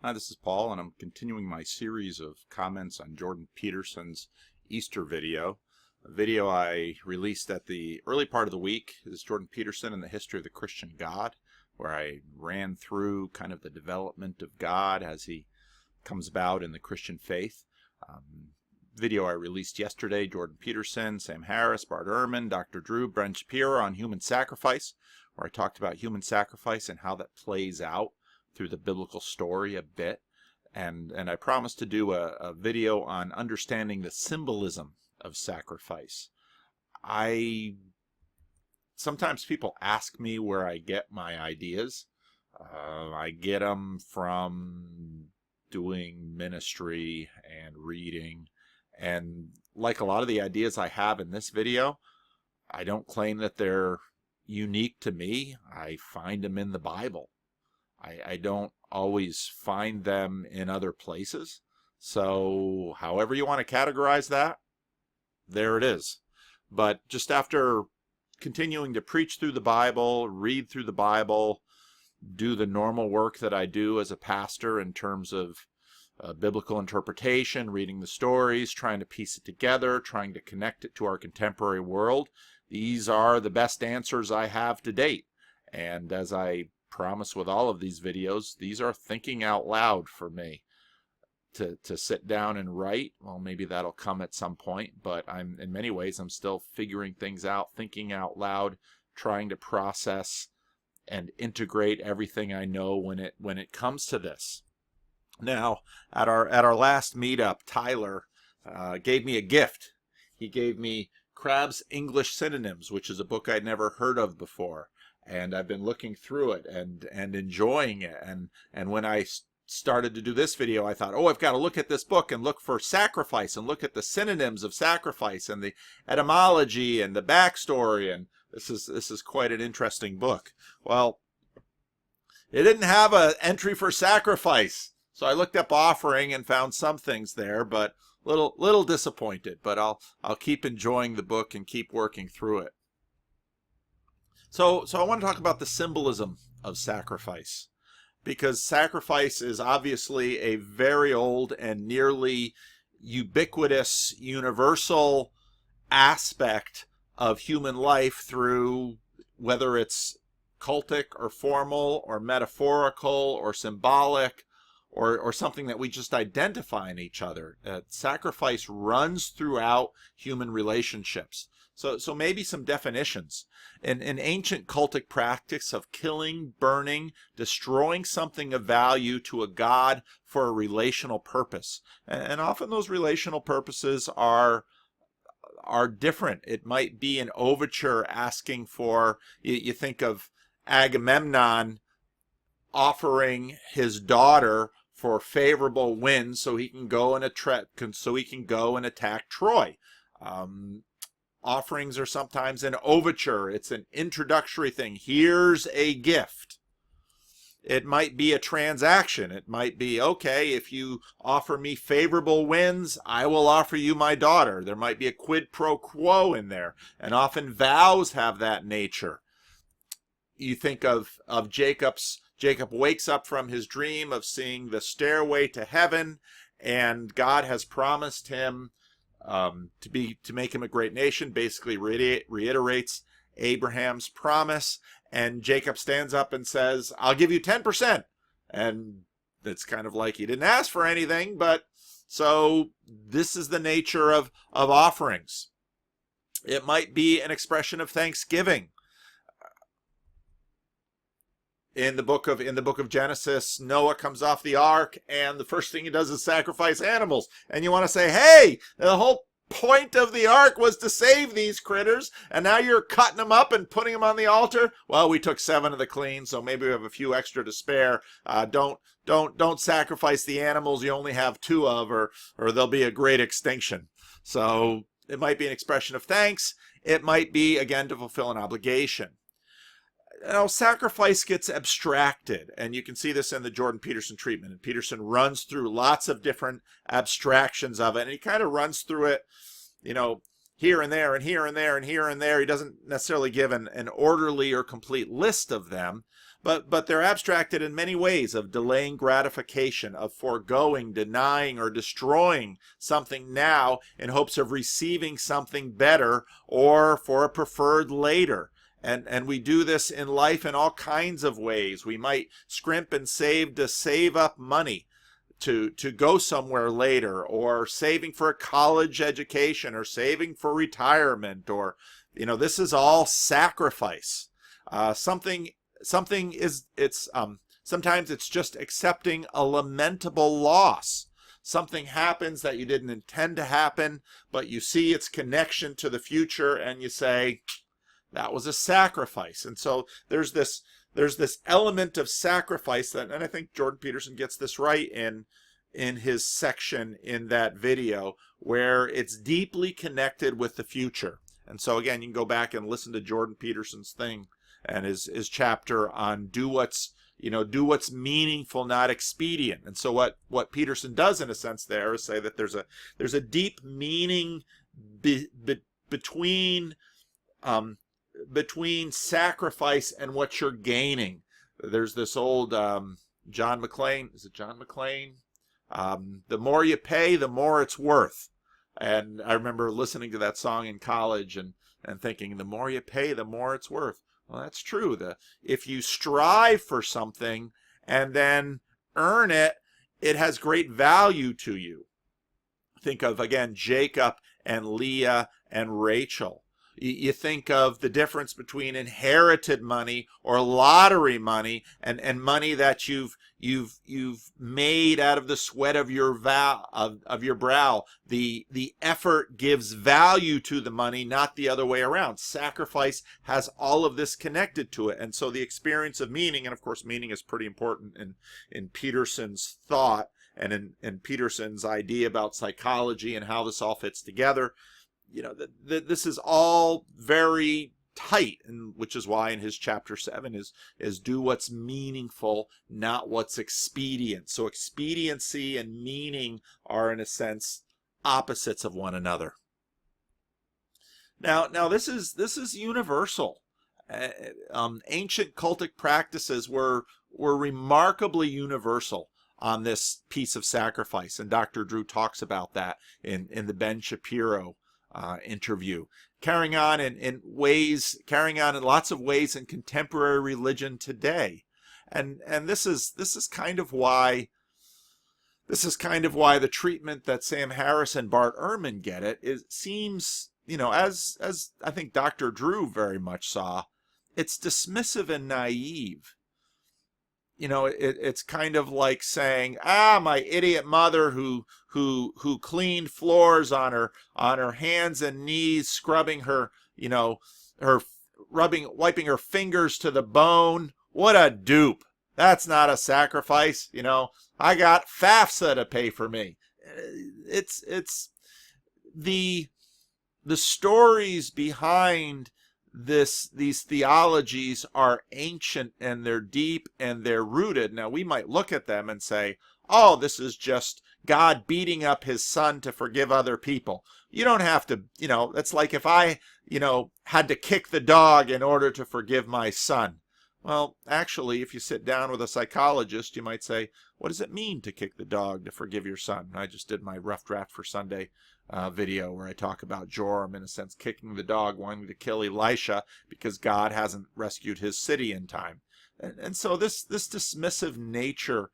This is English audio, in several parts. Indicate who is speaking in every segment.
Speaker 1: Hi, this is Paul, and I'm continuing my series of comments on Jordan Peterson's Easter video. A video I released at the early part of the week is Jordan Peterson and the History of the Christian God, where I ran through kind of the development of God as he comes about in the Christian faith. Video I released yesterday, Jordan Peterson, Sam Harris, Bart Ehrman, Dr. Drew, Brent Shapiro on human sacrifice, where I talked about human sacrifice and how that plays out through the biblical story a bit. And I promised to do a video on understanding the symbolism of sacrifice. Sometimes people ask me where I get my ideas. I get them from doing ministry and reading. And like a lot of the ideas I have in this video, I don't claim that they're unique to me. I find them in the Bible. I don't always find them in other places. So however you want to categorize that, there it is. But just after continuing to preach through the Bible, read through the Bible, do the normal work that I do as a pastor in terms of biblical interpretation, reading the stories, trying to piece it together, trying to connect it to our contemporary world, these are the best answers I have to date. And as I promise with all of these videos, these are thinking out loud for me. To sit down and write, well, maybe that'll come at some point, but in many ways I'm still figuring things out, thinking out loud, trying to process and integrate everything I know when it comes to this. Now, at our last meetup, Tyler gave me a gift. He gave me Crabb's English Synonyms, which is a book I'd never heard of before. And I've been looking through it and enjoying it. And when I started to do this video, I thought, oh, I've got to look at this book and look for sacrifice and look at the synonyms of sacrifice and the etymology and the backstory. And this is quite an interesting book. Well, it didn't have an entry for sacrifice. So I looked up offering and found some things there, but little disappointed. But I'll keep enjoying the book and keep working through it. So I want to talk about the symbolism of sacrifice, because sacrifice is obviously a very old and nearly ubiquitous, universal aspect of human life through whether it's cultic or formal or metaphorical or symbolic or something that we just identify in each other. Sacrifice runs throughout human relationships. So maybe some definitions. An ancient cultic practice of killing, burning, destroying something of value to a god for a relational purpose. And often those relational purposes are different. It might be an overture asking for, you think of Agamemnon offering his daughter for favorable winds so he can go and attack Troy. Offerings are sometimes an overture. It's an introductory thing. Here's a gift. It might be a transaction. It might be, okay, if you offer me favorable winds, I will offer you my daughter. There might be a quid pro quo in there. And often vows have that nature. You think of Jacob wakes up from his dream of seeing the stairway to heaven, and God has promised him to make him a great nation, basically reiterates Abraham's promise, and Jacob stands up and says, I'll give you 10%. And it's kind of like he didn't ask for anything, but so this is the nature of offerings. It might be an expression of thanksgiving. In the book of Genesis, Noah comes off the ark, and the first thing he does is sacrifice animals. And you want to say, hey, the whole point of the ark was to save these critters, and now you're cutting them up and putting them on the altar? Well, we took 7 of the clean, so maybe we have a few extra to spare. Don't sacrifice the animals you only have 2 of, or there'll be a great extinction. So it might be an expression of thanks. It might be, again, to fulfill an obligation. Now, sacrifice gets abstracted, and you can see this in the Jordan Peterson treatment. And Peterson runs through lots of different abstractions of it, and he kind of runs through it, here and there and here and there and here and there. He doesn't necessarily give an orderly or complete list of them, but they're abstracted in many ways of delaying gratification, of foregoing, denying, or destroying something now in hopes of receiving something better or for a preferred later. And we do this in life in all kinds of ways. We might scrimp and save to save up money to go somewhere later, or saving for a college education, or saving for retirement, or this is all sacrifice. Sometimes it's just accepting a lamentable loss. Something happens that you didn't intend to happen, but you see its connection to the future and you say, that was a sacrifice. And so there's this element of sacrifice that, and I think Jordan Peterson gets this right in his section in that video, where it's deeply connected with the future. And so again, you can go back and listen to Jordan Peterson's thing and his chapter on do what's meaningful, not expedient. And so what Peterson does in a sense there is say that there's a deep meaning between sacrifice and what you're gaining. There's this old John McClane. Is it John McClane? The more you pay, the more it's worth. And I remember listening to that song in college and thinking, the more you pay, the more it's worth. Well, that's true. If you strive for something and then earn it, it has great value to you. Think of, again, Jacob and Leah and Rachel. You think of the difference between inherited money or lottery money and money that you've made out of the sweat of your brow. The effort gives value to the money, not the other way around. Sacrifice has all of this connected to it. And so the experience of meaning, and of course meaning is pretty important in Peterson's thought and in Peterson's idea about psychology and how this all fits together. This is all very tight, and which is why in his chapter 7 is do what's meaningful, not what's expedient. So expediency and meaning are in a sense opposites of one another. Now this is universal. Ancient cultic practices were remarkably universal on this piece of sacrifice, and Dr. Drew talks about that in the Ben Shapiro interview, carrying on in lots of ways in contemporary religion today, and this is kind of why the treatment that Sam Harris and Bart Ehrman get seems, as I think Dr. Drew very much saw, it's dismissive and naive. It's kind of like saying, my idiot mother who cleaned floors on her hands and knees, scrubbing her, wiping her fingers to the bone. What a dupe. That's not a sacrifice. I got FAFSA to pay for me. It's the stories behind these theologies are ancient, and they're deep, and they're rooted. Now we might look at them and say, oh, this is just God beating up his son to forgive other people. You don't have to, it's like if I, had to kick the dog in order to forgive my son. Well, actually, if you sit down with a psychologist, you might say, what does it mean to kick the dog to forgive your son? I just did my Rough Draft for Sunday video where I talk about Joram, in a sense, kicking the dog, wanting to kill Elisha because God hasn't rescued his city in time. And so this dismissive nature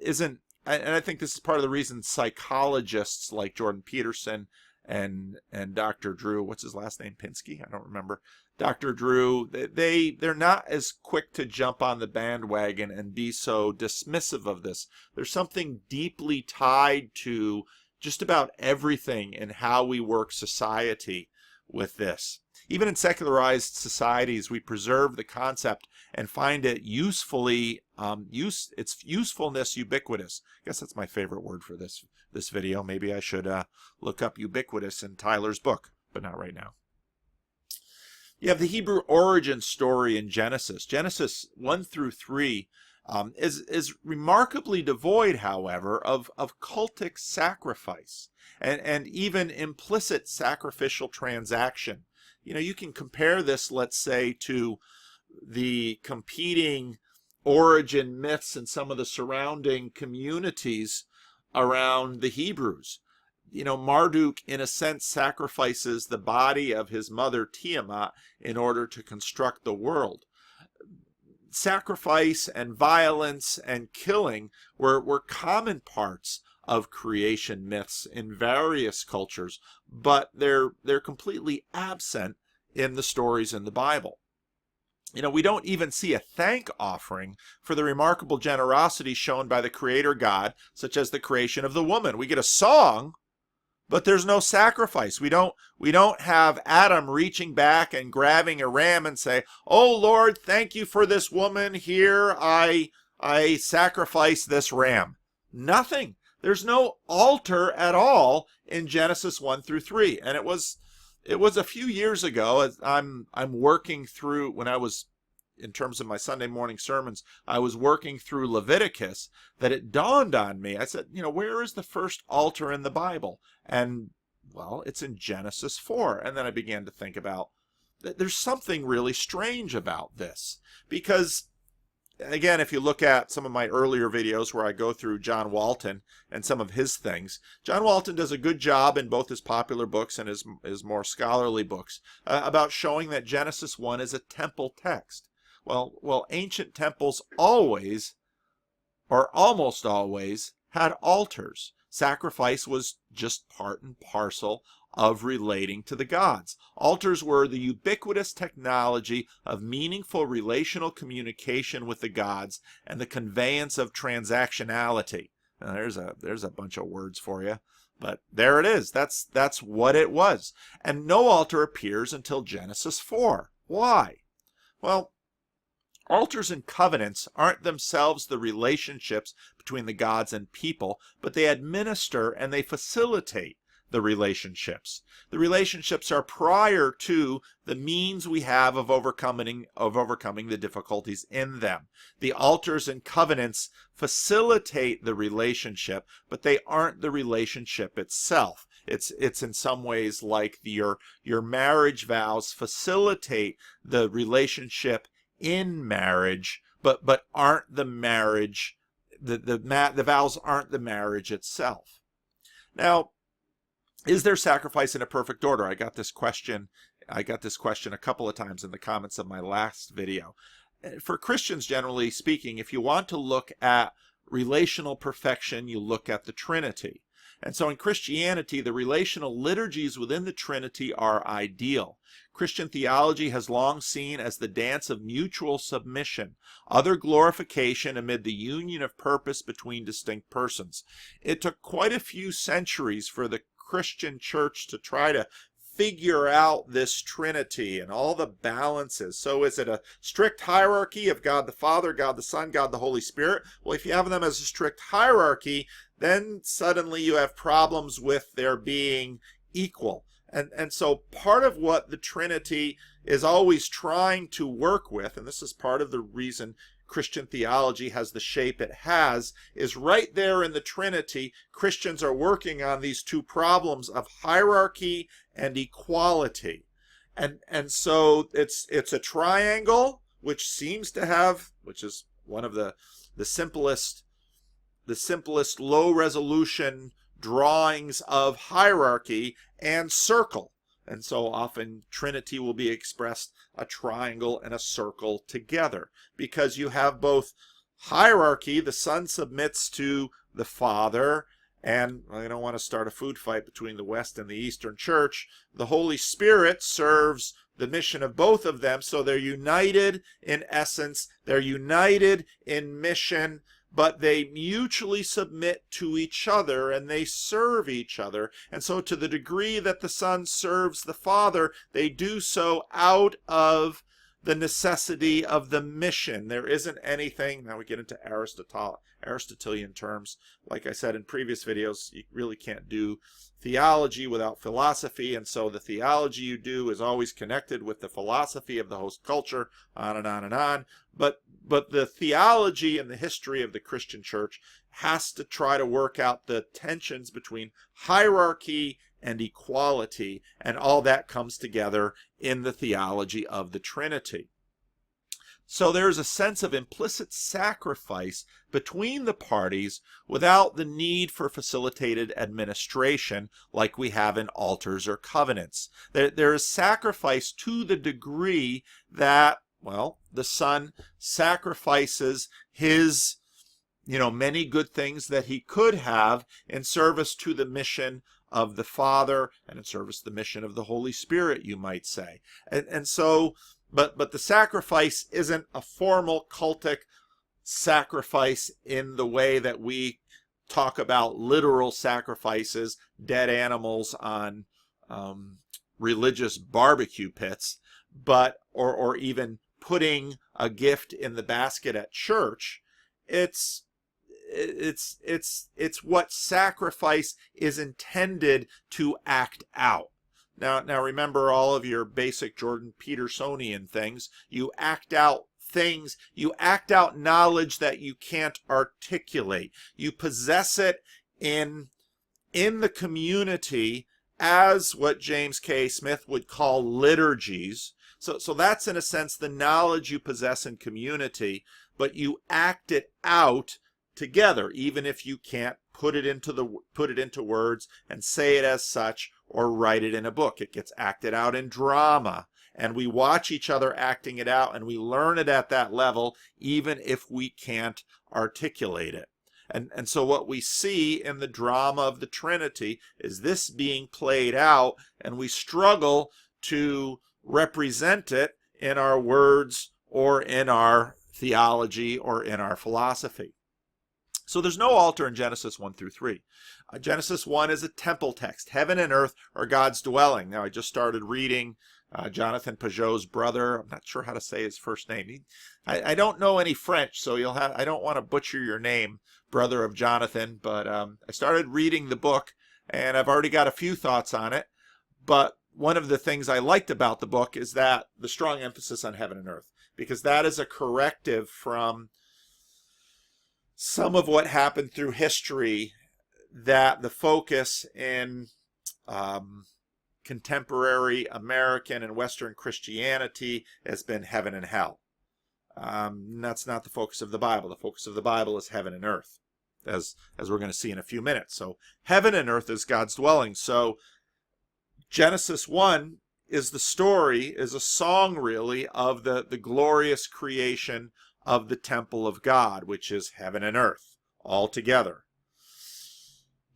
Speaker 1: isn't, and I think this is part of the reason psychologists like Jordan Peterson and Dr. Drew, what's his last name, Pinsky? I don't remember. Dr. Drew, they're not as quick to jump on the bandwagon and be so dismissive of this. There's something deeply tied to just about everything in how we work society with this. Even in secularized societies, we preserve the concept and find it its usefulness ubiquitous. I guess that's my favorite word for this video. Maybe I should look up ubiquitous in Tyler's book, but not right now. You have the Hebrew origin story in Genesis. Genesis 1 through 3 is remarkably devoid, however, of cultic sacrifice and even implicit sacrificial transaction. You can compare this, let's say, to the competing origin myths and some of the surrounding communities around the Hebrews. Marduk, in a sense, sacrifices the body of his mother Tiamat in order to construct the world. Sacrifice and violence and killing were common parts of creation myths in various cultures, but they're completely absent in the stories in the Bible. We don't even see a thank offering for the remarkable generosity shown by the Creator God, such as the creation of the woman. We get a song, but there's no sacrifice. We don't have Adam reaching back and grabbing a ram and say, "Oh Lord, thank you for this woman. Here I sacrifice this ram." Nothing. There's no altar at all in Genesis 1 through 3. And it was a few years ago, as I'm working through, when I was, in terms of my Sunday morning sermons, I was working through Leviticus, that it dawned on me. I said, where is the first altar in the Bible? And, well, it's in Genesis 4. And then I began to think about that there's something really strange about this. Because, again, if you look at some of my earlier videos where I go through John Walton and some of his things, John Walton does a good job in both his popular books and his more scholarly books about showing that Genesis 1 is a temple text. Well, ancient temples always, or almost always, had altars. Sacrifice was just part and parcel of relating to the gods. Altars were the ubiquitous technology of meaningful relational communication with the gods and the conveyance of transactionality. Now, there's a bunch of words for you, but there it is. That's what it was. And no altar appears until Genesis 4. Why? Well, altars and covenants aren't themselves the relationships between the gods and people, but they administer and they facilitate the relationships. The relationships are prior to the means we have of overcoming the difficulties in them. The altars and covenants facilitate the relationship, but they aren't the relationship itself. It's in some ways like your marriage vows facilitate the relationship in marriage, but aren't the marriage. The vows aren't the marriage itself. Now, is there sacrifice in a perfect order? I got this question a couple of times in the comments of my last video. For Christians, generally speaking, if you want to look at relational perfection, you look at the Trinity. And so in Christianity, the relational liturgies within the Trinity are ideal. Christian theology has long seen as the dance of mutual submission, other glorification amid the union of purpose between distinct persons. It took quite a few centuries for the Christian church to try to figure out this Trinity and all the balances. So is it a strict hierarchy of God the Father, God the Son, God the Holy Spirit? Well, if you have them as a strict hierarchy, then suddenly you have problems with their being equal. And so part of what the Trinity is always trying to work with, and this is part of the reason Christian theology has the shape it has, is right there in the Trinity, Christians are working on these two problems of hierarchy and equality. And so it's a triangle, which seems to have, which is one of the simplest low resolution drawings of hierarchy, and circle. And so often Trinity will be expressed a triangle and a circle together, because you have both hierarchy, the Son submits to the Father, and I don't want to start a food fight between the West and the Eastern Church. The Holy Spirit serves the mission of both of them, so they're united in essence, they're united in mission, but they mutually submit to each other and they serve each other. And so to the degree that the Son serves the Father, they do so out of the necessity of the mission. There isn't anything, now we get into Aristotelian terms. Like I said in previous videos, you really can't do theology without philosophy, and so the theology you do is always connected with the philosophy of the host culture, on and on and on. But the theology and the history of the Christian church has to try to work out the tensions between hierarchy and equality, and all that comes together in the theology of the Trinity. So there's a sense of implicit sacrifice between the parties without the need for facilitated administration like we have in altars or covenants. There is sacrifice to the degree that, well, the Son sacrifices his, many good things that he could have in service to the mission of the Father and in service to the mission of the Holy Spirit, you might say. And so, but the sacrifice isn't a formal cultic sacrifice in the way that we talk about literal sacrifices, dead animals on religious barbecue pits, but or even putting a gift in the basket at church. It's what sacrifice is intended to act out. Now remember all of your basic Jordan Petersonian things. You act out things, you act out knowledge that you can't articulate. You possess it in the community as what James K. Smith would call liturgies. So that's in a sense the knowledge you possess in community, but you act it out together, even if you can't put it into words and say it as such or write it in a book. It gets acted out in drama, and we watch each other acting it out, and we learn it at that level, even if we can't articulate it. And so what we see in the drama of the Trinity is this being played out, and we struggle to represent it in our words or in our theology or in our philosophy. So there's no altar in Genesis 1 through 3. Genesis 1 is a temple text. Heaven and earth are God's dwelling. Now I just started reading Jonathan Pajot's brother. I'm not sure how to say his first name. I don't know any French, so I don't want to butcher your name, brother of Jonathan, but I started reading the book, and I've already got a few thoughts on it. But one of the things I liked about the book is that the strong emphasis on heaven and earth, because that is a corrective from some of what happened through history, that the focus in contemporary American and Western Christianity has been heaven and hell. That's not the focus of the Bible. The focus of the Bible is heaven and earth, as we're going to see in a few minutes. So heaven and earth is God's dwelling. So Genesis 1 is the story, is a song really, of the glorious creation of the temple of God, which is heaven and earth all together.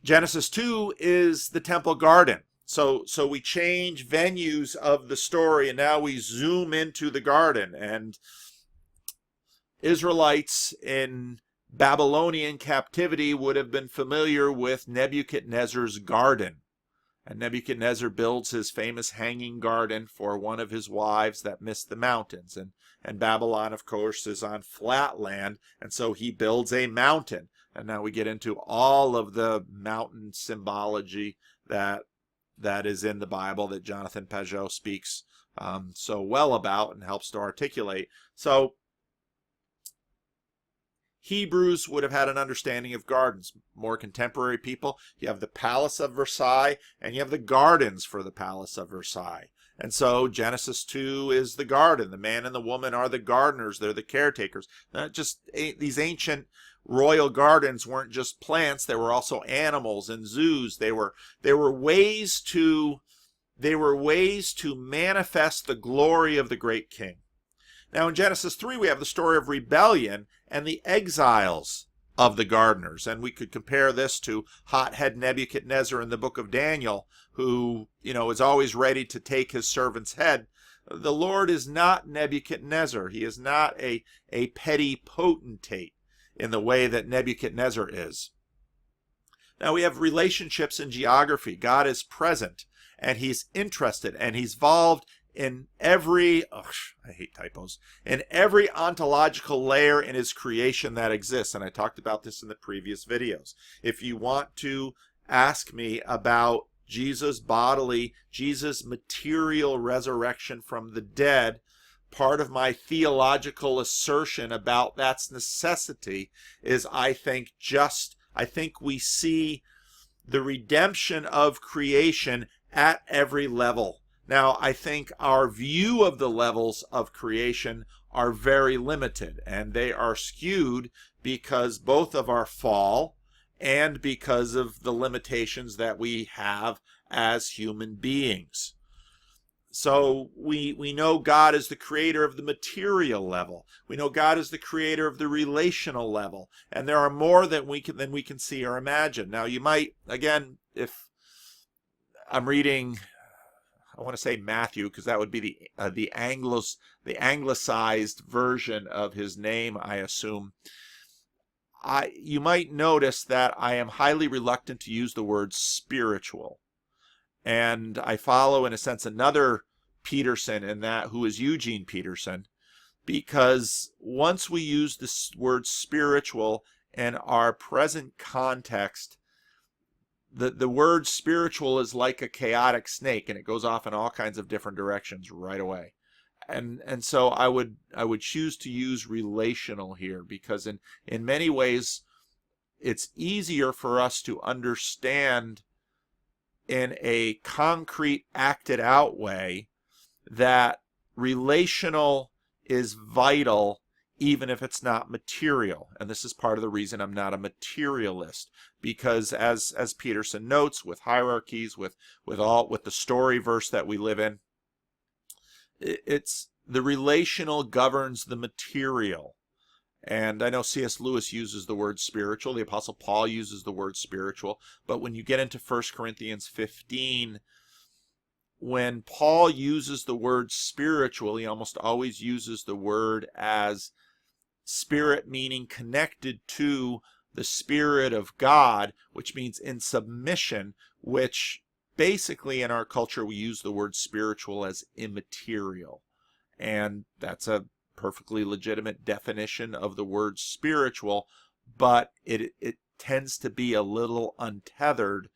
Speaker 1: Genesis 2 is the temple garden. So we change venues of the story, and now we zoom into the garden. And Israelites in Babylonian captivity would have been familiar with Nebuchadnezzar's garden. And Nebuchadnezzar builds his famous hanging garden for one of his wives that missed the mountains. And Babylon, of course, is on flat land, and so he builds a mountain. And now we get into all of the mountain symbology that is in the Bible that Jonathan Pajot speaks so well about and helps to articulate. So Hebrews would have had an understanding of gardens. More contemporary people, you have the Palace of Versailles, and you have the gardens for the Palace of Versailles. And so Genesis 2 is the garden. The man and the woman are the gardeners. They're the caretakers. Not just these ancient royal gardens weren't just plants. They were also animals and zoos. They were ways to manifest the glory of the great king. Now in Genesis 3 we have the story of rebellion and the exiles of the gardeners. And we could compare this to hothead Nebuchadnezzar in the book of Daniel, who, is always ready to take his servant's head. The Lord is not Nebuchadnezzar. He is not a petty potentate in the way that Nebuchadnezzar is. Now we have relationships in geography. God is present, and he's interested, and he's involved in every, I hate typos, in every ontological layer in his creation that exists. And I talked about this in the previous videos. If you want to ask me about Jesus' material resurrection from the dead, part of my theological assertion about that's necessity is I think we see the redemption of creation at every level. Now, I think our view of the levels of creation are very limited, and they are skewed because both of our fall and because of the limitations that we have as human beings. So we know God is the creator of the material level. We know God is the creator of the relational level. And there are more than we can see or imagine. Now you might, again, if I'm reading, I want to say Matthew, because that would be the anglicized version of his name, I assume. You might notice that I am highly reluctant to use the word spiritual. And I follow, in a sense, another Peterson in that, who is Eugene Peterson, because once we use this word spiritual in our present context, the word spiritual is like a chaotic snake, and it goes off in all kinds of different directions right away. And so I would choose to use relational here, because in many ways it's easier for us to understand in a concrete, acted out way that relational is vital even if it's not material. And this is part of the reason I'm not a materialist, because as Peterson notes, with hierarchies, with the story verse that we live in, it's the relational governs the material. And I know C.S. Lewis uses the word spiritual. The Apostle Paul uses the word spiritual. But when you get into 1 Corinthians 15, when Paul uses the word spiritual, he almost always uses the word as spirit, meaning connected to the Spirit of God, which means in submission, which basically in our culture we use the word spiritual as immaterial. And that's a perfectly legitimate definition of the word spiritual, but it tends to be a little untethered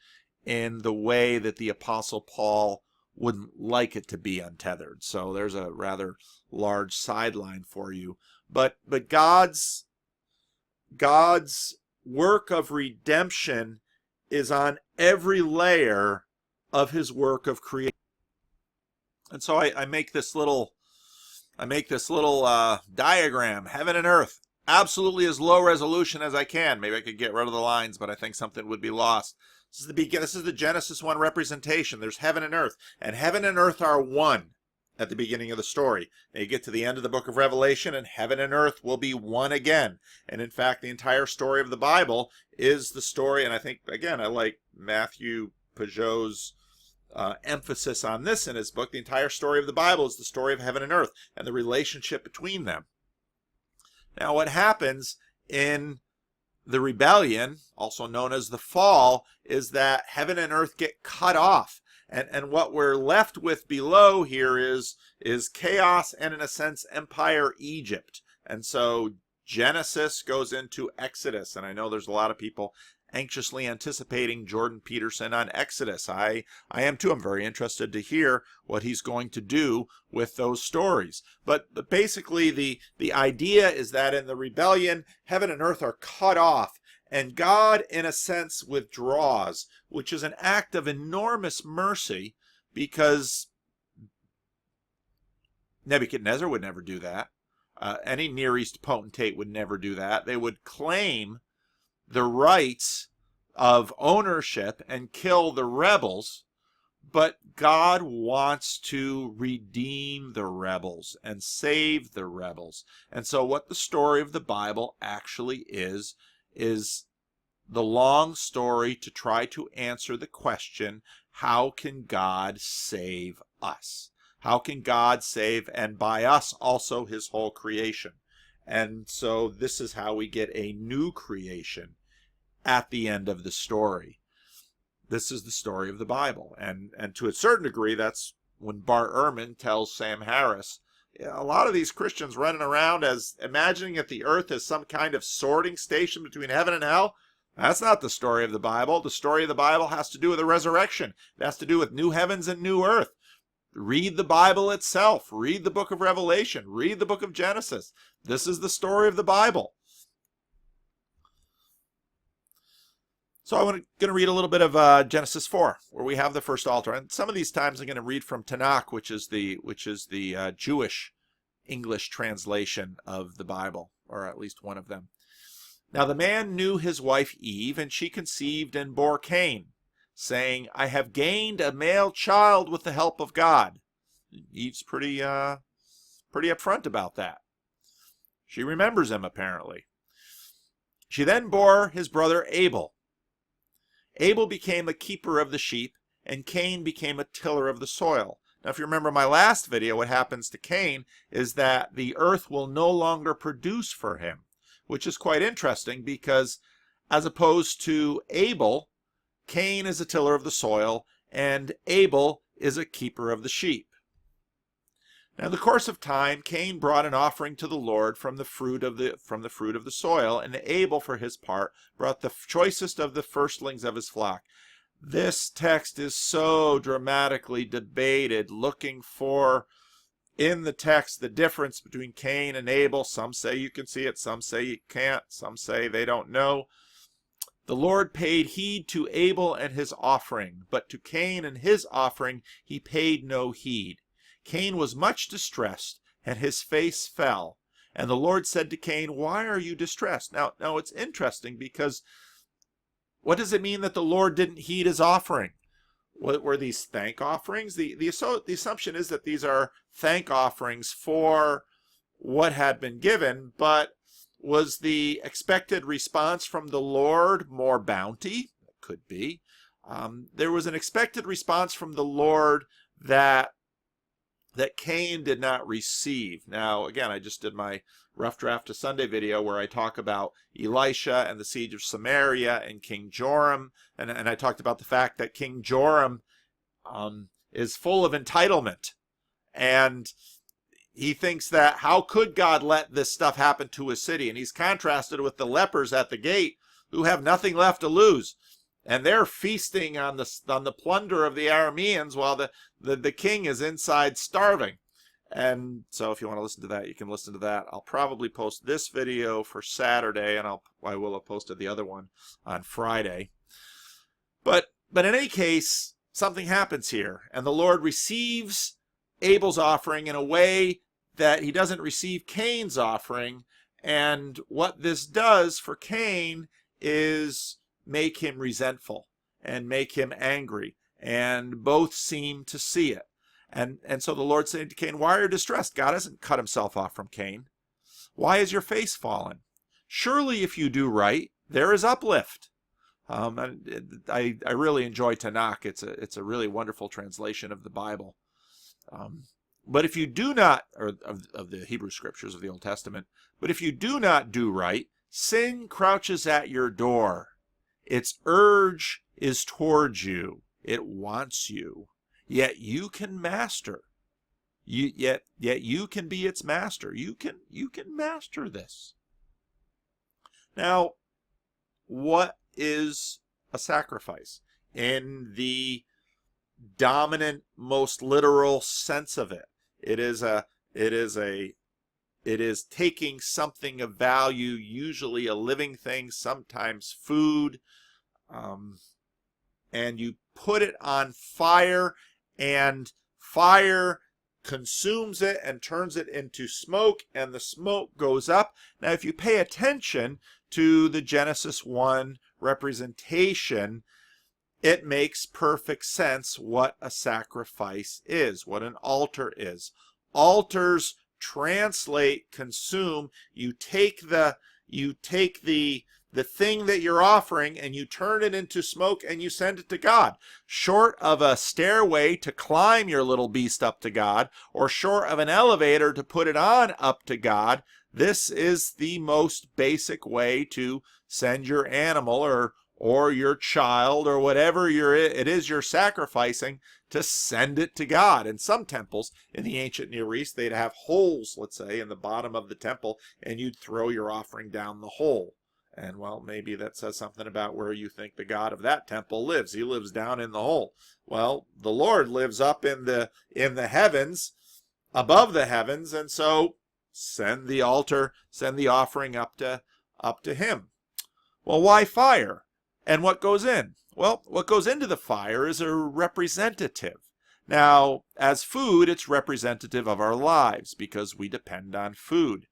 Speaker 1: in the way that the Apostle Paul wouldn't like it to be untethered. So there's a rather large sideline for you. But God's work of redemption is on every layer of his work of creation. And so I make this little diagram, heaven and earth, absolutely as low resolution as I can. Maybe I could get rid of the lines, but I think something would be lost. This is the Genesis 1 representation. There's heaven and earth are one at the beginning of the story. Now you get to the end of the book of Revelation, and heaven and earth will be one again. And in fact, the entire story of the Bible is the story, and I think, again, I like Matthew Peugeot's emphasis on this in his book. The entire story of the Bible is the story of heaven and earth and the relationship between them. Now what happens in the rebellion, also known as the fall, is that heaven and earth get cut off. And what we're left with below here is chaos and, in a sense, Empire Egypt. And so Genesis goes into Exodus. And I know there's a lot of people anxiously anticipating Jordan Peterson on Exodus. I am too. I'm very interested to hear what he's going to do with those stories. But basically the idea is that in the rebellion, heaven and earth are cut off, and God, in a sense, withdraws, which is an act of enormous mercy, because Nebuchadnezzar would never do that. Any Near East potentate would never do that. They would claim the rights of ownership and kill the rebels, but God wants to redeem the rebels and save the rebels. And so what the story of the Bible actually is the long story to try to answer the question, how can God save us? How can God save, and by us also, his whole creation? And so this is how we get a new creation at the end of the story. This is the story of the Bible. And to a certain degree, that's when Bart Ehrman tells Sam Harris, a lot of these Christians running around as imagining that the earth is some kind of sorting station between heaven and hell. That's not the story of the Bible. The story of the Bible has to do with the resurrection. It has to do with new heavens and new earth. Read the Bible itself. Read the book of Revelation. Read the book of Genesis. This is the story of the Bible. So I'm going to read a little bit of Genesis 4, where we have the first altar. And some of these times I'm going to read from Tanakh, which is the Jewish English translation of the Bible, or at least one of them. Now the man knew his wife Eve, and she conceived and bore Cain, saying, I have gained a male child with the help of God. Eve's pretty upfront about that. She remembers him, apparently. She then bore his brother Abel. Abel became a keeper of the sheep, and Cain became a tiller of the soil. Now, if you remember my last video, what happens to Cain is that the earth will no longer produce for him, which is quite interesting because as opposed to Abel, Cain is a tiller of the soil, and Abel is a keeper of the sheep. Now, in the course of time, Cain brought an offering to the Lord from the fruit of the soil, and Abel, for his part, brought the choicest of the firstlings of his flock. This text is so dramatically debated, looking for in the text the difference between Cain and Abel. Some say you can see it, some say you can't, some say they don't know. The Lord paid heed to Abel and his offering, but to Cain and his offering he paid no heed. Cain was much distressed, and his face fell. And the Lord said to Cain, Why are you distressed? Now it's interesting because what does it mean that the Lord didn't heed his offering? Were these thank offerings? The assumption is that these are thank offerings for what had been given, but was the expected response from the Lord more bounty? It could be. There was an expected response from the Lord that Cain did not receive. Now, again, I just did my Rough Draft to Sunday video where I talk about Elisha and the siege of Samaria and King Joram, and I talked about the fact that King Joram is full of entitlement, and he thinks that how could God let this stuff happen to his city? And he's contrasted with the lepers at the gate who have nothing left to lose. And they're feasting on the plunder of the Arameans while the king is inside starving. And so if you want to listen to that, you can listen to that. I'll probably post this video for Saturday, and I will have posted the other one on Friday. But in any case, something happens here, and the Lord receives Abel's offering in a way that he doesn't receive Cain's offering. And what this does for Cain is make him resentful and make him angry, and both seem to see it. And so the Lord said to Cain, Why are you distressed? God hasn't cut himself off from Cain. Why is your face fallen? Surely if you do right, there is uplift. I really enjoy Tanakh. It's a really wonderful translation of the Bible. But if you do not, or of the Hebrew scriptures of the Old Testament, but if you do not do right, sin crouches at your door. Its urge is towards you. It wants you. Yet you can master. Yet you can be its master. You can master this. Now, what is a sacrifice in the dominant, most literal sense of it? It is taking something of value, usually a living thing, sometimes food, and you put it on fire, and fire consumes it and turns it into smoke, and the smoke goes up. Now, if you pay attention to the Genesis 1 representation, it makes perfect sense what a sacrifice is, what an altar is. Altars translate, consume. You take the thing that you're offering and you turn it into smoke and you send it to God. Short of a stairway to climb your little beast up to God, or short of an elevator to put it on up to God, this is the most basic way to send your animal or your child or whatever it is you're sacrificing, to send it to God. In some temples in the ancient Near East, they'd have holes, let's say, in the bottom of the temple, and you'd throw your offering down the hole. And, well, maybe that says something about where you think the God of that temple lives. He lives down in the hole. Well, the Lord lives up in the heavens, above the heavens, and so send the altar, send the offering up to him. Well, why fire? And what goes in? Well, what goes into the fire is a representative. Now, as food, it's representative of our lives because we depend on food.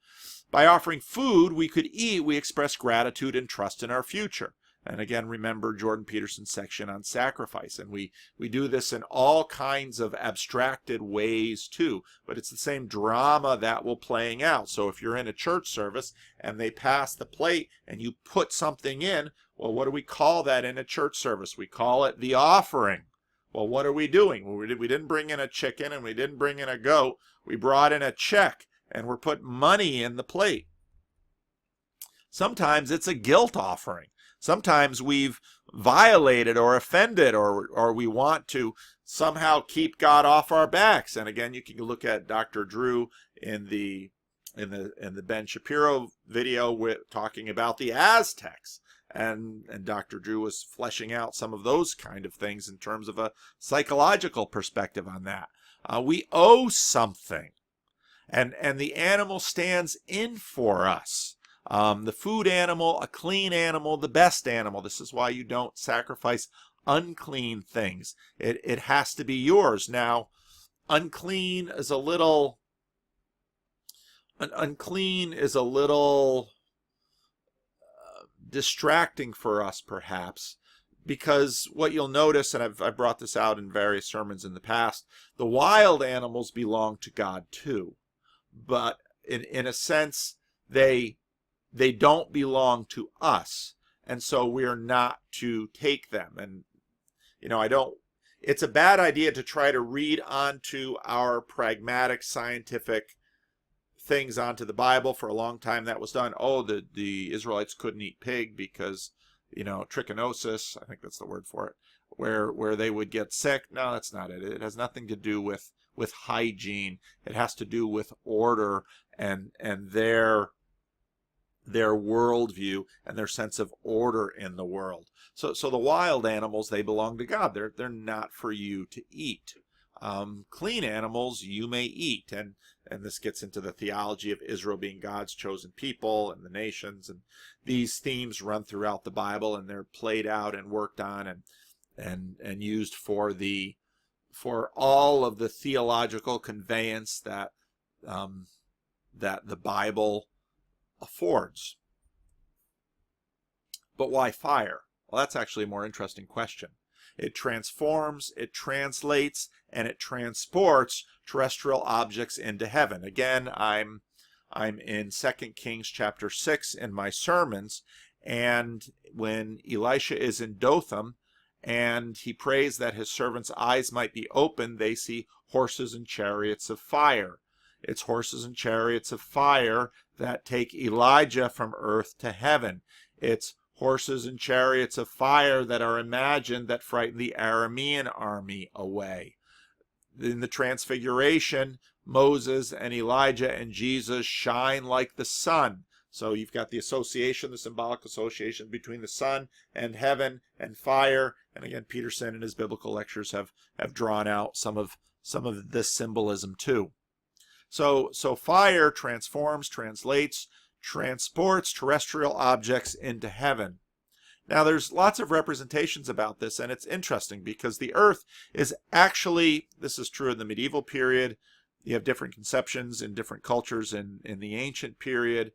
Speaker 1: By offering food we could eat, we express gratitude and trust in our future. And again, remember Jordan Peterson's section on sacrifice. And we do this in all kinds of abstracted ways too. But it's the same drama that will playing out. So if you're in a church service and they pass the plate and you put something in, well, what do we call that in a church service? We call it the offering. Well, what are we doing? Well, we didn't bring in a chicken and we didn't bring in a goat. We brought in a check and we're putting money in the plate. Sometimes it's a guilt offering. Sometimes we've violated or offended or we want to somehow keep God off our backs. And again, you can look at Dr. Drew in the Ben Shapiro video talking about the Aztecs. And Dr. Drew was fleshing out some of those kind of things in terms of a psychological perspective on that. We owe something. And the animal stands in for us. The food animal, a clean animal, the best animal. This is why you don't sacrifice unclean things. It has to be yours. Now, unclean is a little distracting for us, perhaps, because what you'll notice, and I've brought this out in various sermons in the past, the wild animals belong to God too. But in a sense, they don't belong to us, and so we're not to take them. And it's a bad idea to try to read onto our pragmatic scientific things onto the Bible. For a long time that was done. Oh, the Israelites couldn't eat pig because trichinosis, I think that's the word for it, where they would get sick. No, that's not it. It has nothing to do with hygiene. It has to do with order and their worldview and their sense of order in the world. So the wild animals, they belong to God. They're not for you to eat. Clean animals you may eat, and this gets into the theology of Israel being God's chosen people and the nations, and these themes run throughout the Bible, and they're played out and worked on and used for all of the theological conveyance that the Bible affords. But why fire? Well, that's actually a more interesting question. It transforms, it translates, and it transports terrestrial objects into heaven. Again, I'm in 2 Kings chapter 6 in my sermons, and when Elisha is in Dothan and he prays that his servants' eyes might be opened, they see horses and chariots of fire. It's horses and chariots of fire that take Elijah from earth to heaven. It's horses and chariots of fire that are imagined that frighten the Aramean army away. In the Transfiguration, Moses and Elijah and Jesus shine like the sun. So you've got the association, the symbolic association between the sun and heaven and fire. And again, Peterson in his biblical lectures have drawn out some of this symbolism too. So fire transforms, translates, transports terrestrial objects into heaven. Now there's lots of representations about this, and it's interesting because the earth is actually, this is true in the medieval period, you have different conceptions in different cultures in the ancient period,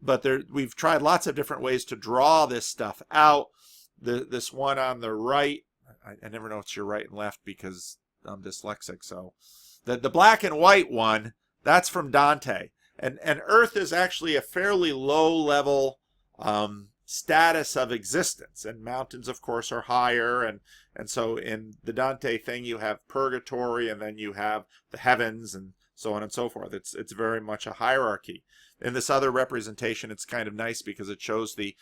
Speaker 1: but we've tried lots of different ways to draw this stuff out. This one on the right, I never know it's your right and left because I'm dyslexic, so the black and white one, that's from Dante. And earth is actually a fairly low level status of existence, and mountains of course are higher, and so in the Dante thing you have purgatory, and then you have the heavens, and so on and so forth. It's very much a hierarchy. In this other representation, it's kind of nice because it shows the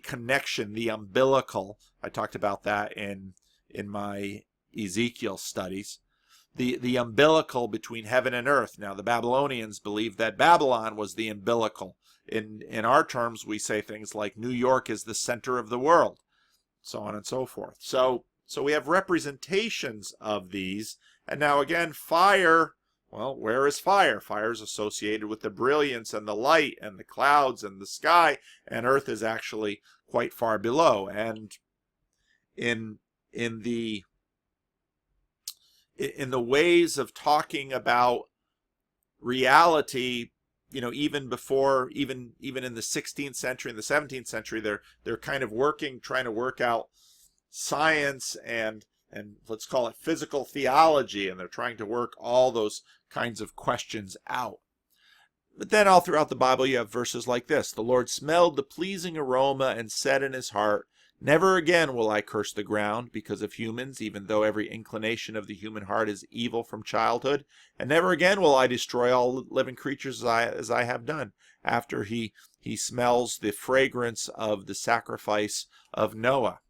Speaker 1: connection, the umbilical. I talked about that in my Ezekiel studies. The umbilical between heaven and earth. Now, the Babylonians believed that Babylon was the umbilical. In our terms, we say things like New York is the center of the world, so on and so forth. So we have representations of these. And now again, fire, well, where is fire? Fire is associated with the brilliance and the light and the clouds and the sky, and earth is actually quite far below. And in in the ways of talking about reality, even before, even in the 16th century and the 17th century, they're kind of trying to work out science and let's call it physical theology, and they're trying to work all those kinds of questions out. But then all throughout the Bible you have verses like this: the Lord smelled the pleasing aroma and said in his heart, never again will I curse the ground because of humans, even though every inclination of the human heart is evil from childhood. And never again will I destroy all living creatures as I have done. After he smells the fragrance of the sacrifice of Noah.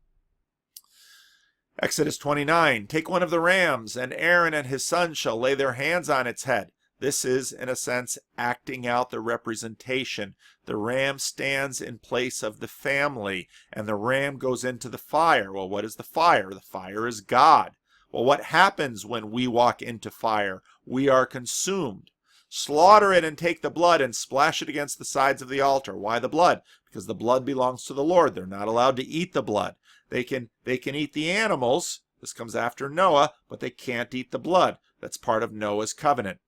Speaker 1: Exodus 29, take one of the rams, and Aaron and his sons shall lay their hands on its head. This is, in a sense, acting out the representation. The ram stands in place of the family, and the ram goes into the fire. Well, what is the fire? The fire is God. Well, what happens when we walk into fire? We are consumed. Slaughter it and take the blood and splash it against the sides of the altar. Why the blood? Because the blood belongs to the Lord. They're not allowed to eat the blood. They can eat the animals. This comes after Noah, but they can't eat the blood. That's part of Noah's covenant.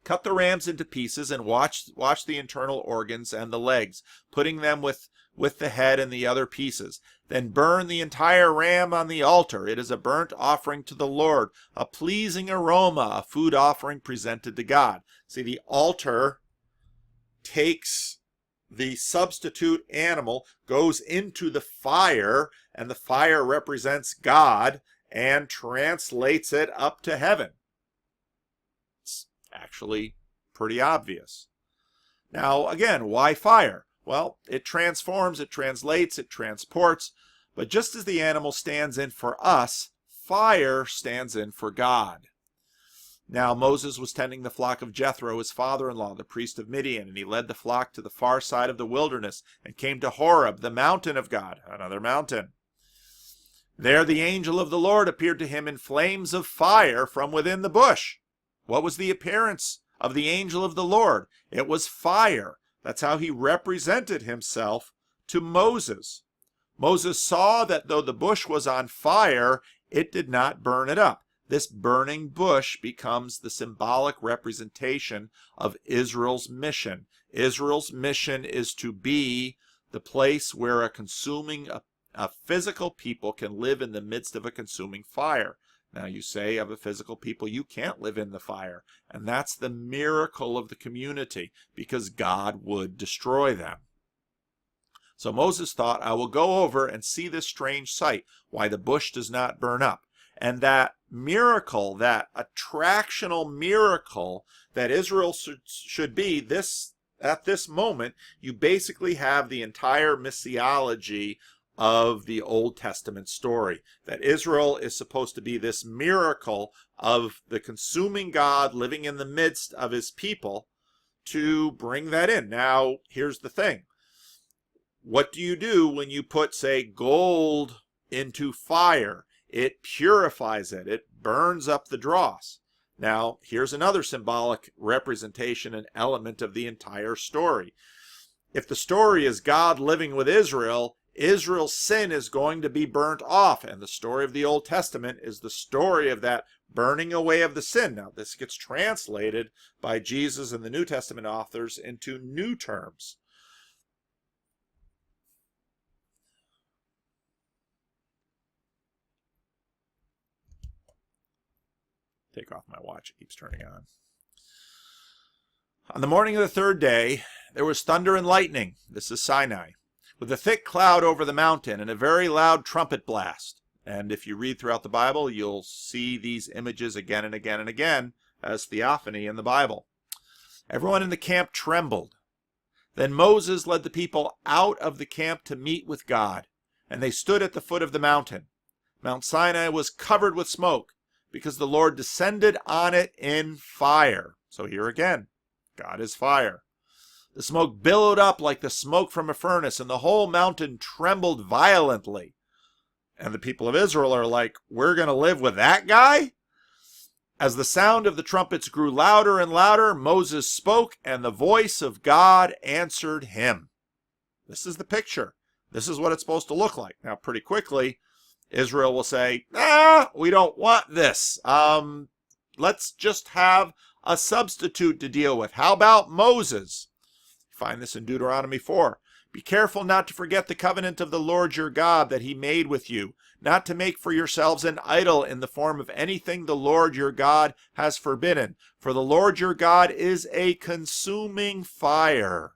Speaker 1: Cut the rams into pieces and wash the internal organs and the legs, putting them with the head and the other pieces. Then burn the entire ram on the altar. It is a burnt offering to the Lord, a pleasing aroma, a food offering presented to God. See, the altar takes the substitute animal, goes into the fire, and the fire represents God and translates it up to heaven. Actually pretty obvious. Now again, why fire? Well, it transforms, it translates, it transports, but just as the animal stands in for us, fire stands in for God. Now Moses was tending the flock of Jethro, his father-in-law, the priest of Midian, and he led the flock to the far side of the wilderness and came to Horeb, the mountain of God, another mountain. There the angel of the Lord appeared to him in flames of fire from within the bush. What was the appearance of the angel of the Lord? It was fire. That's how he represented himself to Moses. Moses saw that though the bush was on fire, it did not burn it up. This burning bush becomes the symbolic representation of Israel's mission. Israel's mission is to be the place where a physical people can live in the midst of a consuming fire. Now you say of a physical people, you can't live in the fire. And that's the miracle of the community, because God would destroy them. So Moses thought, I will go over and see this strange sight, why the bush does not burn up. And that miracle, that attractional miracle that Israel should be, at this moment, you basically have the entire missiology of the Old Testament story, that Israel is supposed to be this miracle of the consuming God living in the midst of his people to bring that in. Now, here's the thing. What do you do when you put, say, gold into fire? It purifies it. It burns up the dross. Now, here's another symbolic representation and element of the entire story. If the story is God living with Israel, Israel's sin is going to be burnt off, and the story of the Old Testament is the story of that burning away of the sin. Now, this gets translated by Jesus and the New Testament authors into new terms. Take off my watch, it keeps turning on. On the morning of the third day, there was thunder and lightning. This is Sinai, with a thick cloud over the mountain and a very loud trumpet blast. And if you read throughout the Bible, you'll see these images again and again and again as theophany in the Bible. Everyone in the camp trembled. Then Moses led the people out of the camp to meet with God, and they stood at the foot of the mountain. Mount Sinai was covered with smoke, because the Lord descended on it in fire. So here again, God is fire. The smoke billowed up like the smoke from a furnace, and the whole mountain trembled violently. And the people of Israel are like, we're going to live with that guy? As the sound of the trumpets grew louder and louder, Moses spoke, and the voice of God answered him. This is the picture. This is what it's supposed to look like. Now, pretty quickly, Israel will say, we don't want this. Let's just have a substitute to deal with. How about Moses? You find this in Deuteronomy 4. Be careful not to forget the covenant of the Lord your God that he made with you, not to make for yourselves an idol in the form of anything the Lord your God has forbidden. For the Lord your God is a consuming fire,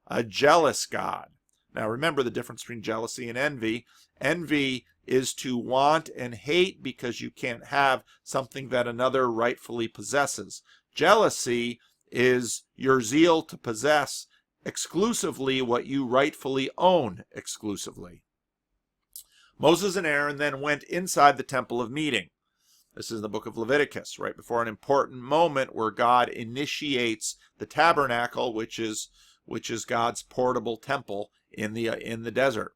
Speaker 1: a jealous God. Now remember the difference between jealousy and envy. Envy is to want and hate because you can't have something that another rightfully possesses. Jealousy is your zeal to possess exclusively what you rightfully own exclusively. Moses and Aaron then went inside the temple of meeting. This is the book of Leviticus, right before an important moment where God initiates the tabernacle, which is God's portable temple in the desert.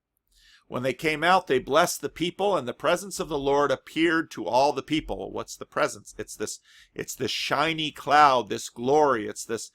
Speaker 1: When they came out, they blessed the people, and the presence of the Lord appeared to all the people. What's the presence? It's this shiny cloud, this glory. It's this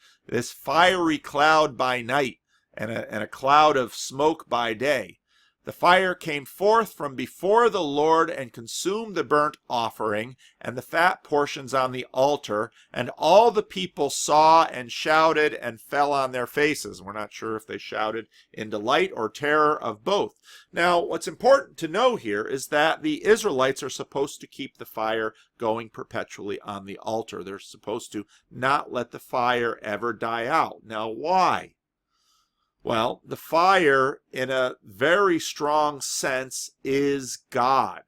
Speaker 1: fiery cloud by night and a cloud of smoke by day. The fire came forth from before the Lord and consumed the burnt offering and the fat portions on the altar, and all the people saw and shouted and fell on their faces. We're not sure if they shouted in delight or terror of both. Now, what's important to know here is that the Israelites are supposed to keep the fire going perpetually on the altar. They're supposed to not let the fire ever die out. Now, why? Well, the fire, in a very strong sense, is God.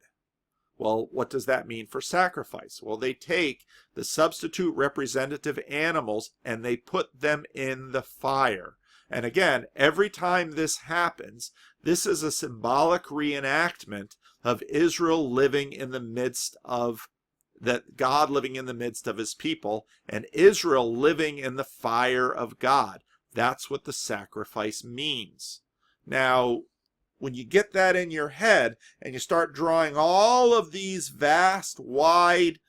Speaker 1: Well, what does that mean for sacrifice? Well, they take the substitute representative animals and they put them in the fire. And again, every time this happens, this is a symbolic reenactment of Israel living in the midst of God living in the midst of his people, and Israel living in the fire of God. That's what the sacrifice means. Now, when you get that in your head and you start drawing all of these vast, wide,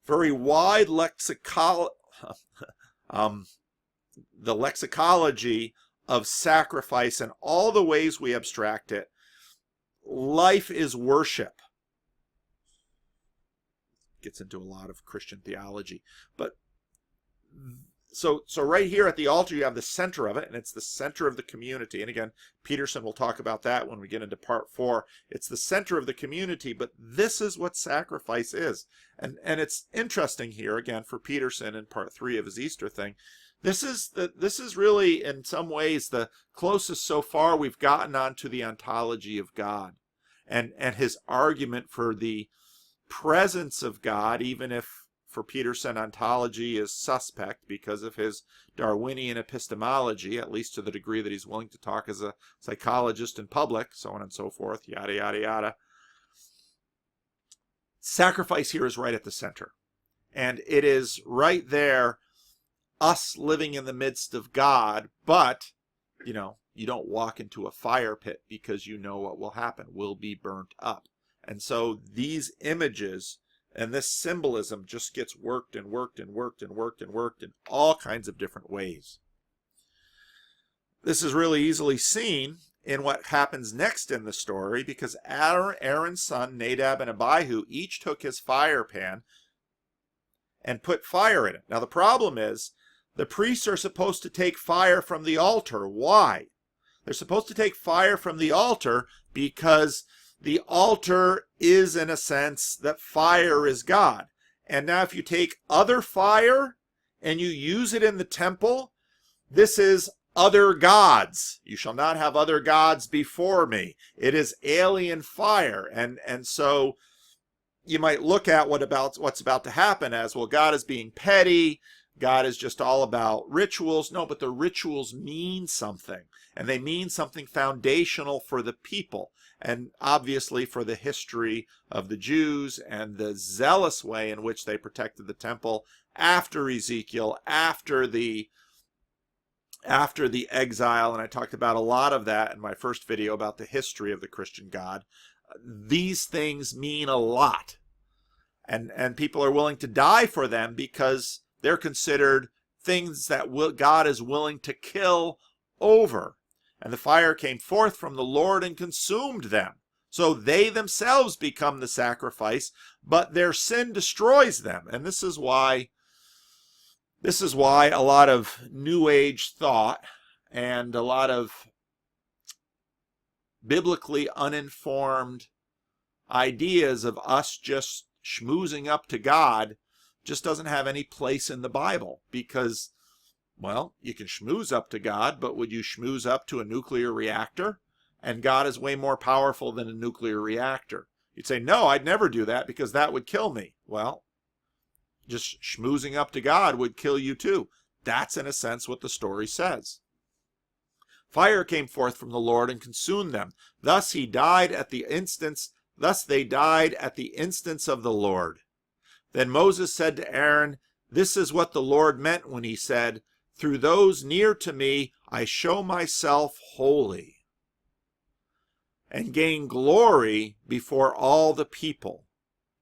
Speaker 1: very wide the lexicology of sacrifice and all the ways we abstract it, life is worship. Gets into a lot of Christian theology, but So right here at the altar, you have the center of it, and it's the center of the community. And again, Peterson will talk about that when we get into part 4. It's the center of the community, but this is what sacrifice is. And it's interesting here, again, for Peterson in part 3 of his Easter thing. This is really, in some ways, the closest so far we've gotten onto the ontology of God and his argument for the presence of God, even if for Peterson, ontology is suspect because of his Darwinian epistemology, at least to the degree that he's willing to talk as a psychologist in public, so on and so forth, yada, yada, yada. Sacrifice here is right at the center. And it is right there, us living in the midst of God, but, you don't walk into a fire pit because you know what will happen. We'll be burnt up. And so these images and this symbolism just gets worked and worked and worked and worked and worked in all kinds of different ways. This is really easily seen in what happens next in the story, because Aaron's son Nadab and Abihu each took his fire pan and put fire in it. Now the problem is the priests are supposed to take fire from the altar. Why? They're supposed to take fire from the altar because the altar is, in a sense, that fire is God. And now if you take other fire and you use it in the temple, this is other gods. You shall not have other gods before me. It is alien fire. And so you might look at what's about to happen as, well, God is being petty. God is just all about rituals. No, but the rituals mean something. And they mean something foundational for the people. And obviously for the history of the Jews and the zealous way in which they protected the temple after Ezekiel, after the exile. And I talked about a lot of that in my first video about the history of the Christian God. These things mean a lot. And people are willing to die for them because they're considered things that God is willing to kill over. And the fire came forth from the Lord and consumed them. So they themselves become the sacrifice, but their sin destroys them. And this is why a lot of New Age thought and a lot of biblically uninformed ideas of us just schmoozing up to God just doesn't have any place in the Bible. Because, well, you can schmooze up to God, but would you schmooze up to a nuclear reactor? And God is way more powerful than a nuclear reactor. You'd say, no, I'd never do that because that would kill me. Well, just schmoozing up to God would kill you too. That's in a sense what the story says. Fire came forth from the Lord and consumed them. Thus they died at the instance of the Lord. Then Moses said to Aaron, this is what the Lord meant when he said, through those near to me I show myself holy, and gain glory before all the people.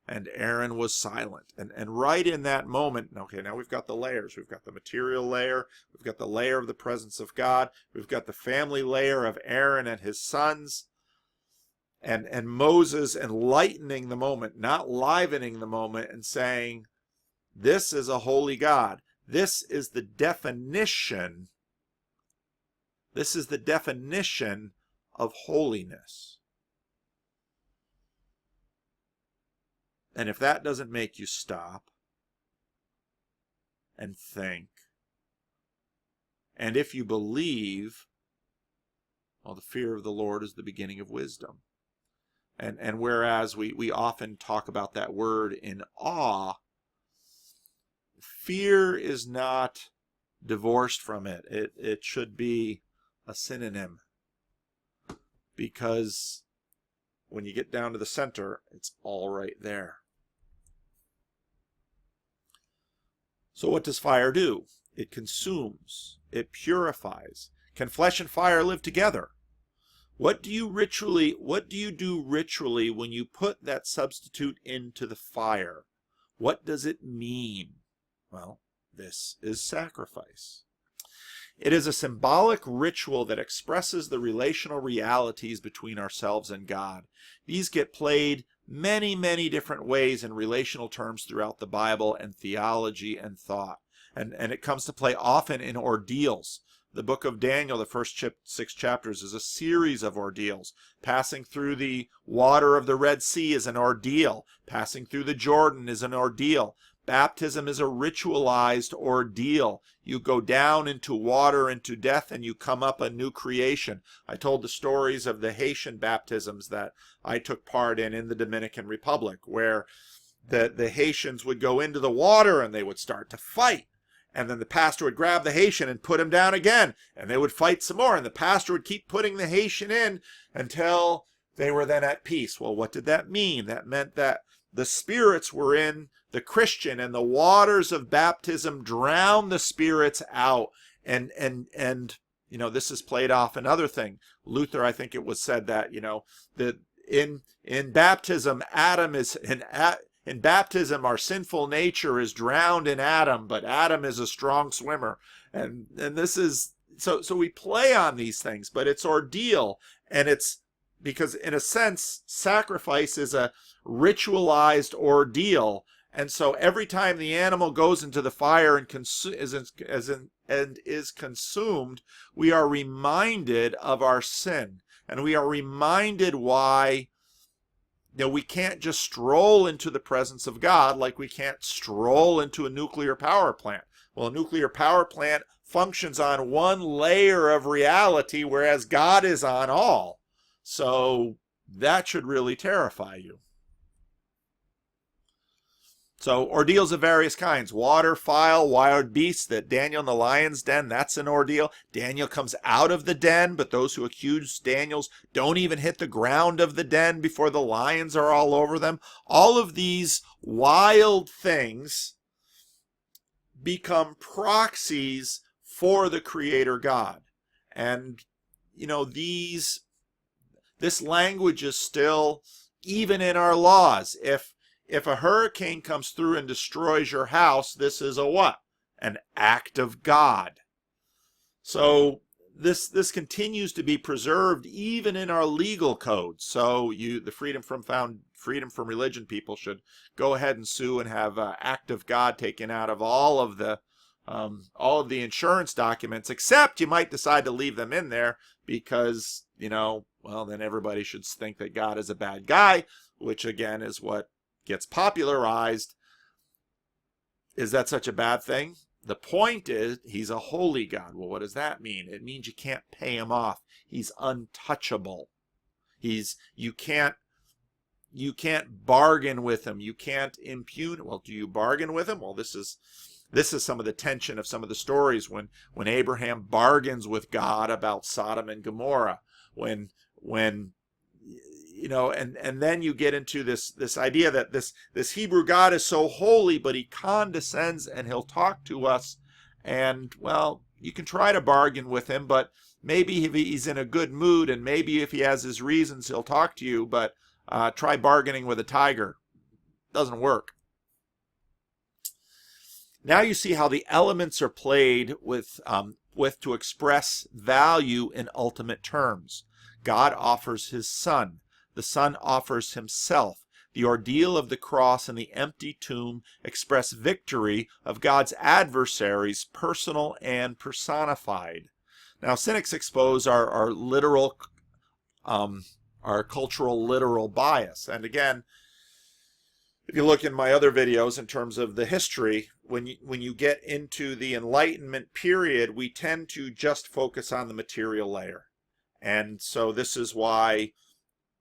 Speaker 1: And Aaron was silent. And right in that moment, okay, now we've got the layers. We've got the material layer. We've got the layer of the presence of God. We've got the family layer of Aaron and his sons. And Moses enlightening the moment, not livening the moment, and saying, this is a holy God. This is the definition. This is the definition of holiness. And if that doesn't make you stop and think, and if you believe, well, the fear of the Lord is the beginning of wisdom. And whereas we often talk about that word in awe, fear is not divorced from it. It should be a synonym. Because when you get down to the center, it's all right there. So what does fire do? It consumes. It purifies. Can flesh and fire live together? What do you do ritually when you put that substitute into the fire? What does it mean? Well, this is sacrifice. It is a symbolic ritual that expresses the relational realities between ourselves and God. These get played many, many different ways in relational terms throughout the Bible and theology and thought. And it comes to play often in ordeals. The book of Daniel, the first 6 chapters, is a series of ordeals. Passing through the water of the Red Sea is an ordeal. Passing through the Jordan is an ordeal. Baptism is a ritualized ordeal. You go down into water, into death, and you come up a new creation. I told the stories of the Haitian baptisms that I took part in the Dominican Republic, where the Haitians would go into the water and they would start to fight. And then the pastor would grab the Haitian and put him down again. And they would fight some more. And the pastor would keep putting the Haitian in until they were then at peace. Well, what did that mean? That meant that the spirits were in the Christian, and the waters of baptism drown the spirits out. And you know, this is played off another thing. Luther, I think it was said that, you know, that in baptism, in baptism, our sinful nature is drowned in Adam, but Adam is a strong swimmer. And this is, so we play on these things, but it's ordeal. And it's because, in a sense, sacrifice is a ritualized ordeal. And so every time the animal goes into the fire and is consumed, we are reminded of our sin. And we are reminded why, you know, we can't just stroll into the presence of God like we can't stroll into a nuclear power plant. Well, a nuclear power plant functions on one layer of reality, whereas God is on all. So that should really terrify you. So ordeals of various kinds. Water, fire, wild beasts. That Daniel in the lion's den, that's an ordeal. Daniel comes out of the den, but those who accuse Daniel don't even hit the ground of the den before the lions are all over them. All of these wild things become proxies for the Creator God. And, you know, this language is still, even in our laws, if a hurricane comes through and destroys your house, this is a what? An act of God. So this continues to be preserved even in our legal codes. So the freedom from religion people should go ahead and sue and have act of God taken out of all of the insurance documents, except you might decide to leave them in there because, well, then everybody should think that God is a bad guy, which again is what gets popularized. Is that such a bad thing? The point is, he's a holy God. Well, what does that mean? It means you can't pay him off. He's untouchable. You can't bargain with him. You can't impugn. Well, do you bargain with him? Well, this is some of the tension of some of the stories when Abraham bargains with God about Sodom and Gomorrah. When and then you get into this idea that this Hebrew God is so holy, but he condescends and he'll talk to us. And, well, you can try to bargain with him, but maybe if he's in a good mood and maybe if he has his reasons, he'll talk to you. But try bargaining with a tiger. Doesn't work. Now you see how the elements are played with to express value in ultimate terms. God offers his Son. The Son offers himself. The ordeal of the cross and the empty tomb express victory of God's adversaries, personal and personified. Now, cynics expose our literal, our cultural literal bias. And again, if you look in my other videos in terms of the history, when you get into the Enlightenment period, we tend to just focus on the material layer. And so this is why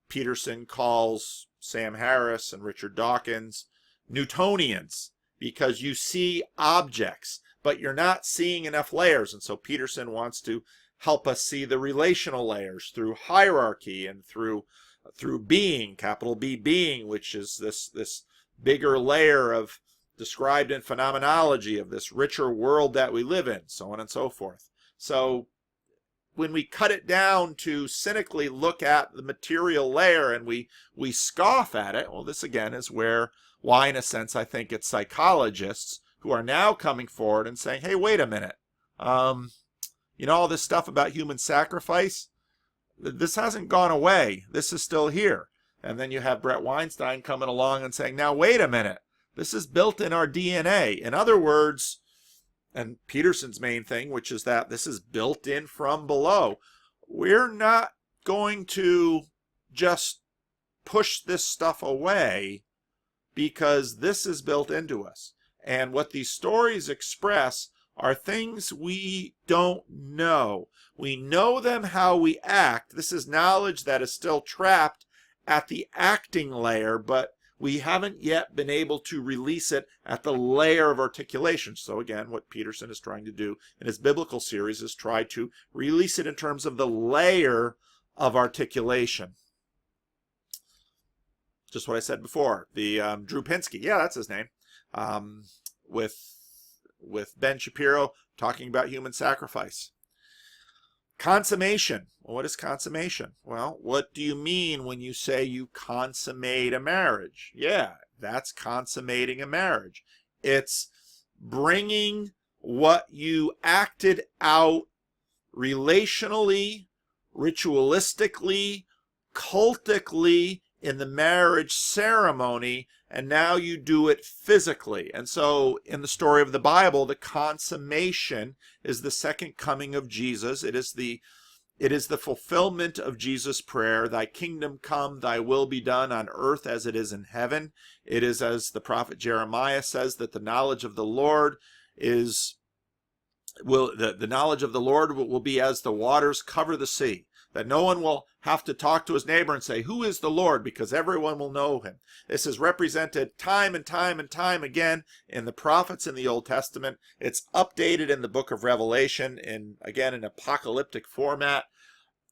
Speaker 1: Peterson calls Sam Harris and Richard Dawkins Newtonians, because you see objects, but you're not seeing enough layers. And so Peterson wants to help us see the relational layers through hierarchy and through being, capital B being, which is this bigger layer of described in phenomenology of this richer world that we live in, so on and so forth. So when we cut it down to cynically look at the material layer and we scoff at it, well, this again is why in a sense I think it's psychologists who are now coming forward and saying, hey, wait a minute, all this stuff about human sacrifice, this hasn't gone away. This is still here. And then you have Brett Weinstein coming along and saying, now wait a minute, this is built in our DNA. In other words, and Peterson's main thing, which is that this is built in from below. We're not going to just push this stuff away because this is built into us. And what these stories express are things we don't know. We know them how we act. This is knowledge that is still trapped at the acting layer, but we haven't yet been able to release it at the layer of articulation. So again, what Peterson is trying to do in his biblical series is try to release it in terms of the layer of articulation. Just what I said before. The Drew Pinsky, yeah, that's his name, with Ben Shapiro talking about human sacrifice. Consummation. Well, what is consummation? Well, what do you mean when you say you consummate a marriage? Yeah, that's consummating a marriage. It's bringing what you acted out relationally, ritualistically, cultically in the marriage ceremony, and now you do it physically. And so in the story of the Bible, the consummation is the second coming of Jesus. It is the fulfillment of Jesus' prayer, thy kingdom come, thy will be done on earth as it is in heaven. It is, as the prophet Jeremiah says, that the knowledge of the Lord will be as the waters cover the sea. That no one will have to talk to his neighbor and say, who is the Lord? Because everyone will know him. This is represented time and time and time again in the prophets in the Old Testament. It's updated in the book of Revelation in apocalyptic format.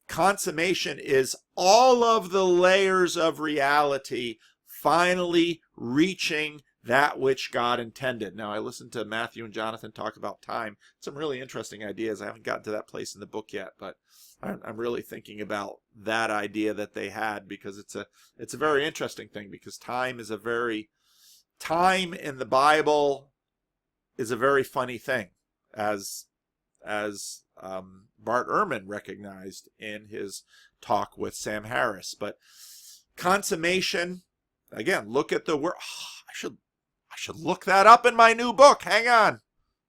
Speaker 1: Consummation is all of the layers of reality finally reaching that which God intended. Now, I listened to Matthew and Jonathan talk about time. Some really interesting ideas. I haven't gotten to that place in the book yet, but I'm really thinking about that idea that they had, because it's a very interesting thing, because time in the Bible is a very funny thing, as Bart Ehrman recognized in his talk with Sam Harris. But consummation, again, look at the word. Oh, I should look that up in my new book. Hang on.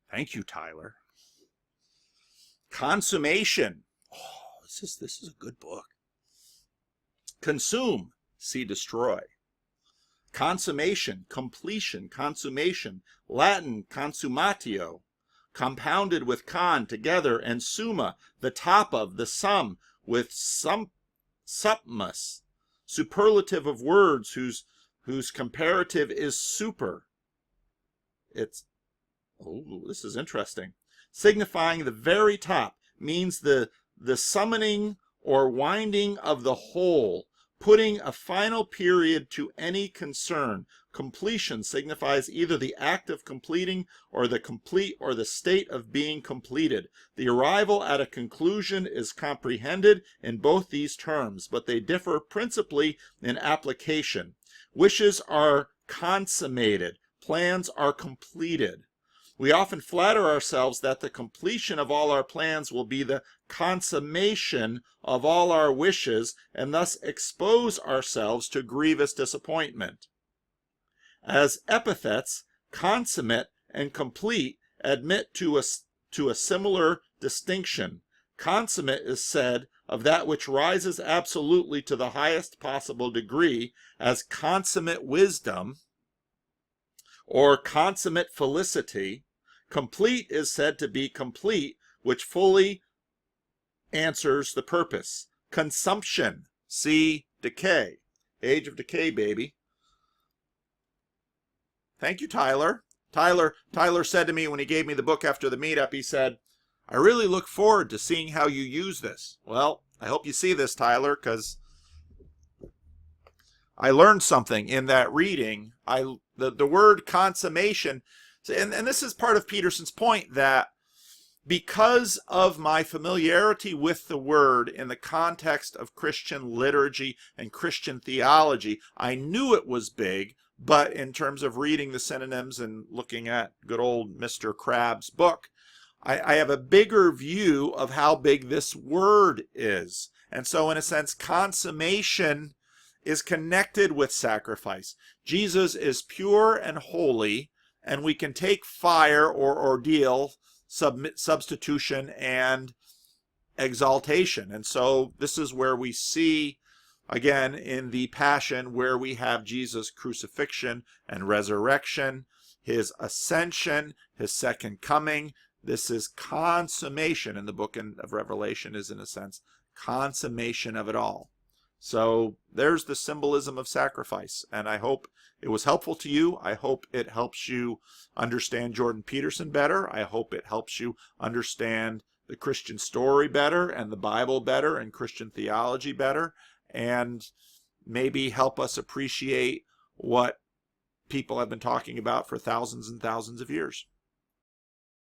Speaker 1: Thank you, Tyler. Consummation. Oh, this is a good book. Consume, see destroy. Consummation, completion, consummation. Latin, consummatio. Compounded with con, together, and summa, the top of, the sum, with supmus. Superlative of words whose comparative is super. It's, oh, this is interesting. Signifying the very top, means the summoning or winding of the whole, putting a final period to any concern. Completion signifies either the act of completing or the complete or the state of being completed. The arrival at a conclusion is comprehended in both these terms, but they differ principally in application. Wishes are consummated, plans are completed. We often flatter ourselves that the completion of all our plans will be the consummation of all our wishes, and thus expose ourselves to grievous disappointment. As epithets, consummate and complete admit to a similar distinction. Consummate is said of that which rises absolutely to the highest possible degree, as consummate wisdom or consummate felicity. Complete is said to be complete, which fully answers the purpose. Consumption, see decay. Age of decay, baby. Thank you, Tyler. Tyler said to me when he gave me the book after the meetup, he said, I really look forward to seeing how you use this. Well, I hope you see this, Tyler, because I learned something in that reading. The word consummation, and this is part of Peterson's point, that because of my familiarity with the word in the context of Christian liturgy and Christian theology, I knew it was big, but in terms of reading the synonyms and looking at good old Mr. Crabb's book, I have a bigger view of how big this word is. And so in a sense, consummation is connected with sacrifice. Jesus is pure and holy, and we can take fire or ordeal, substitution, and exaltation. And so this is where we see, again, in the Passion, where we have Jesus' crucifixion and resurrection, his ascension, his second coming. This is consummation, and the book of Revelation is, in a sense, consummation of it all. So there's the symbolism of sacrifice, and I hope it was helpful to you. I hope it helps you understand Jordan Peterson better. I hope it helps you understand the Christian story better, and the Bible better, and Christian theology better, and maybe help us appreciate what people have been talking about for thousands and thousands of years.